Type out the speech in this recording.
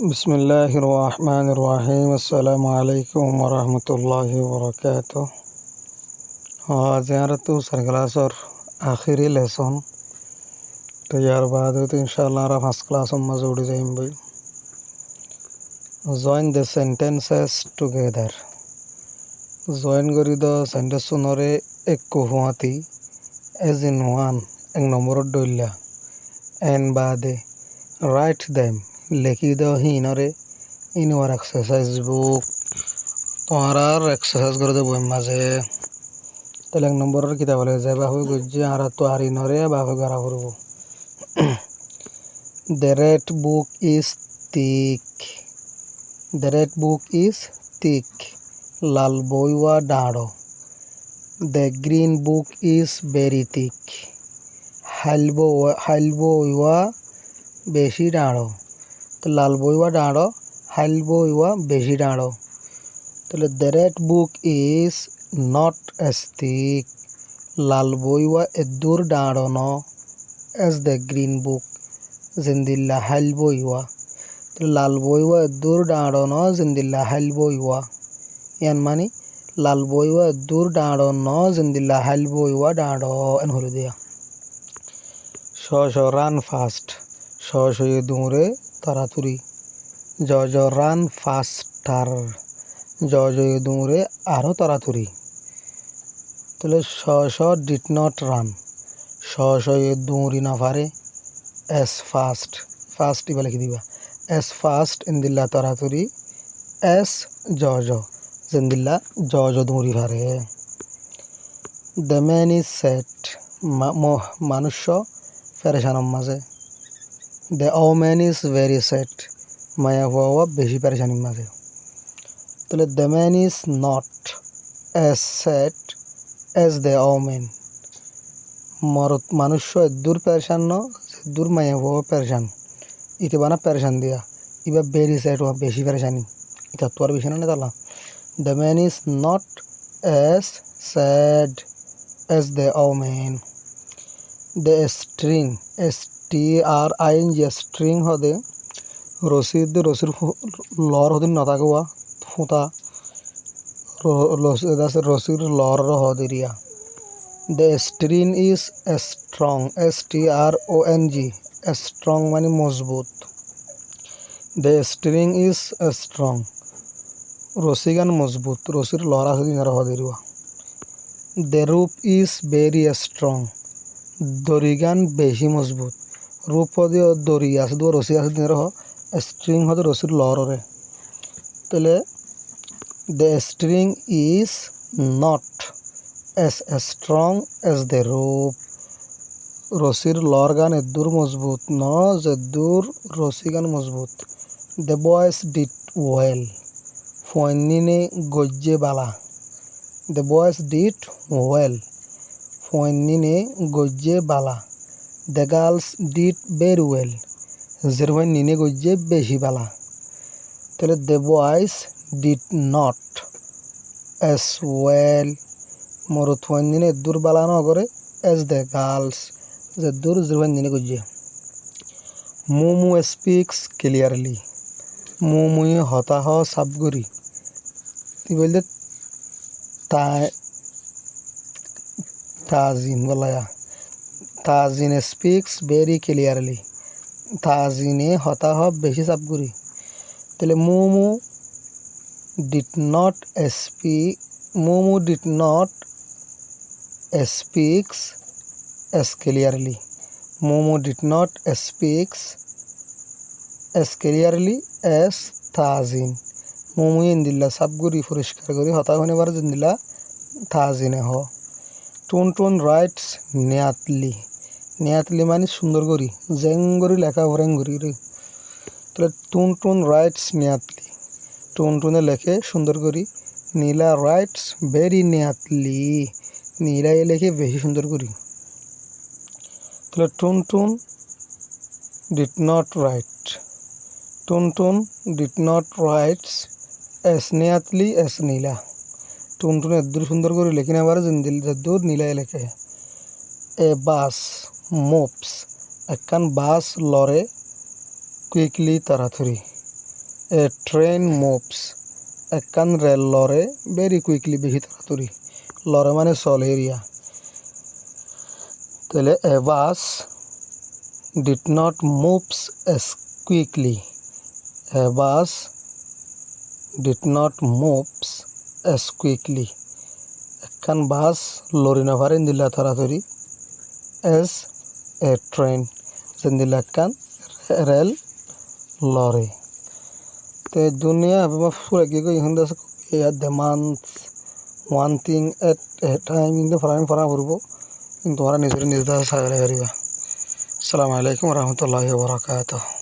বিসমিল্লাহির রহমানির রহিম। আসসালামু আলাইকুম ওয়া রাহমাতুল্লাহি ওয়া বারাকাতুহু। आज तो सर क्लासर आखिरी लेसन तो यार बाद तो इंशाल्लाह रा फर्स्ट क्लास में जोड़ जाइम भाई। Join the sentences together. Join करी द सेंटेंस सुनरे एक कुहुआती एज इन वन एक नंबर डोल्ला एन बादे राइट देम लिखी द हिनरे इन और एक्सरसाइज बुक तुम्हारा एक्सरसाइज कर दे बोई माजे তাহলে এক নম্বরের কিতা বলে যে বাহু গুজ্জে আর তো আরি নরে বাহু গারা করব। The red book is thick. The red book is thick. লাল বইওয়া ডাঁড়ো। The green book is very thick. হাল বইওয়া বেশি ডাঁড়ো। তো লাল বইওয়া ডাঁড়ো, হাল বইওয়া বেশি ডাঁড়ো। তাহলে the red book is not as thick. লাল বইওয়া এদুর ডাঁড়ো ন as the green book. জিন্দিল্লা হাল বইওয়া। লাল বইওয়া এদুর ডাঁড়ো ন জিন্দিল্লা হাল বইওয়া। ইয়ান মানে লাল বইওয়া এদুর ডাঁড়ো ন জিন্দিল্লা হাল বইওয়া ডাঁড়ো এন হলো দিয়া। শ রান ফাস্ট। শ দৌড়ে তাড়াতাড়ি। জ রান ফাস্টার। জ দৌড়ে আরো তাড়াতাড়ি। তাহলে শ ডিড নট রান। শ দৌড়ি না পারে এস ফাস্ট। ফাস্ট এবার লিখে দিবা এস ফাস্ট ইন্দিল্লা তাড়াতাড়ি এস জ জিন্দিল্লা জ দৌড়ি পারে। The man is sad. মানুষ পেরেশানোর মাঝে। The woman is very sad. মায়া হওয়া বেশি পেরেশানির মাঝে। তাহলে the man is not as sad as the omen. মানুষ দূর পেরেশান ন দূর মায়া হওয়া পেরেশান ইতে বানা পেরেশান দিয়া ইবা বেরি সেট হওয়া বেশি পেরেশানি এটা তো আর বেশি না তালা। The man is not as sad as the omen. The string STRING string হদে রশির লর হদিন নথাকুয়া ফুতা রশির লর হদিরিয়া। The string is strong STRONG strong মানে মজবুত। দ্য স্ট্রিং ইজ স্ট্রং রশি গান মজবুত রশির লর আছে দিন হদিরিয়া। দ্য রূপ ইজ ভেরি স্ট্রং দড়ি গান বেশি মজবুত। রূপ হদি দড়ি আছে দু রশি আছে দিন স্ট্রিং হতে রশির লরে। তাহলে the string is not as strong as the rope. রশির লর গান এদুর মজবুত ন যেদুর রশি গান মজবুত। the boys did well. ফয়নিনে গজ্জে Bala. the boys did well. ফয়নিনে গজ্জে Bala. the girls did very well. যেরকম নিনে গজ্জে বেশি বালা। তাহলে the boys did not as well. মরত দিনে দূর বালা ন করে as the girls যে দূর দিনে গজ্জে। Mumu speaks clearly. মুমুই হতাহ সাবগরি কি বলতে তাজিন বলায়া। Tazin speaks very clearly. তাজিনে হতাহ বেশি সাবগরি। তাহলে Mumu did not speaks as clearly. Momo did not speaks as clearly as Tazin. Momo indilla sabguri puriskar kori hota hone bar jindilla Tazine ho. Tuntun writes neatly. Neatly মানে সুন্দর করি জেঙ্গরি লেখা ভরেঙ্গরি রে। তাহলে টুনটুন রাইটস নেয়াতলি। টুনটুনে লেখে সুন্দর করি। নীলা রাইটস ভেরি নেয়াতলি। নীলা লেখে বেশি সুন্দর করি। তাহলে Tuntun did not write. Tuntun did not writes as neatly as Nila. Tuntun এদুর সুন্দর করে লেখি না পারে যেদুর নীলায় লেখে। এ বাস মুভস একখান বাস লরে কুইকলি তাড়াতাড়ি। এ ট্রেন মুভস একখান রেল লড়ে ভেরি কুইকলি বেশি তাড়াতাড়ি লড়ে মানে চলে এরিয়া তাহলে a bus did not moves as quickly a bus did not moves as quickly একখান বাস লড়ি না পারেন দিলা তাড়াতাড়ি এস এ ট্রেন যেন দিলা একখান রেল লড়ে তো দুনিয়া পুরা কি কই এখন demands one thing at a time কিন্তু ফরা করবো কিন্তু ওরা নিজের নিজের সাগরে হারিবা আসসালামু আলাইকুম রহমতুল্লাহি ওয়া বারাকাতুহু